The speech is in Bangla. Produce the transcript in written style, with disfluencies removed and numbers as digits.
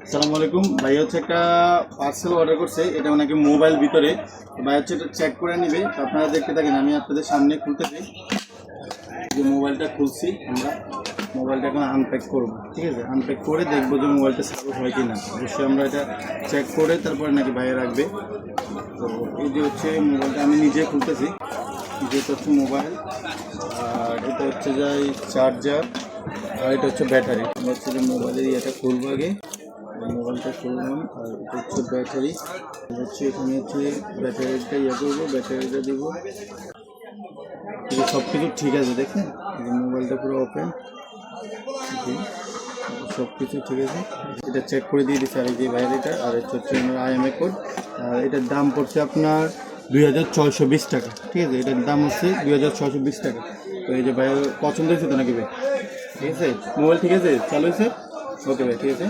আসসালামু আলাইকুম ভাই, হচ্ছে একটা পার্সেল অর্ডার করছে। এটা নাকি মোবাইল ভিতরে। ভাই হচ্ছে এটা চেক করে নিবে। তো আপনারা দেখতে থাকেন, আমি আপনাদের সামনে খুলতেছি। যে মোবাইলটা খুলছি আমরা, মোবাইলটা এখন আনপ্যাক করবো। ঠিক আছে, আনপ্যাক করে দেখবো যে মোবাইলটা সাপোর্ট হয় কি না। অবশ্যই আমরা এটা চেক করে তারপরে নাকি বাইরে রাখবে। তো এই যে হচ্ছে মোবাইলটা আমি নিজে খুলতেছি। যেটা হচ্ছে মোবাইল, আর এটা হচ্ছে যাই চার্জার, আর এটা হচ্ছে ব্যাটারি। আমরা হচ্ছে যে মোবাইলের ইয়েটা খুলবো আগে। মোবাইলটা খুললাম, আর এটা হচ্ছে ব্যাটারি। হচ্ছে এখানে হচ্ছে ব্যাটারিটা ইয়ে করবো, ব্যাটারিটা দেবো। সব কিছু ঠিক আছে, দেখেন মোবাইলটা পুরো ওপেন, সব কিছু ঠিক আছে। এটা চেক করে দিয়ে দিচ্ছে। আর এই যে ব্যাটারিটা, আর হচ্ছে আমার IMEI কোড। আর এটার দাম পড়ছে আপনার 2620 টাকা। ঠিক আছে, এটার দাম হচ্ছে 2620 টাকা। তো এই যে ভাই পছন্দ হয়েছে তো নাকি ভাই? ঠিক আছে, মোবাইল ঠিক আছে, চালু হয়েছে। ওকে ভাই, ঠিক আছে।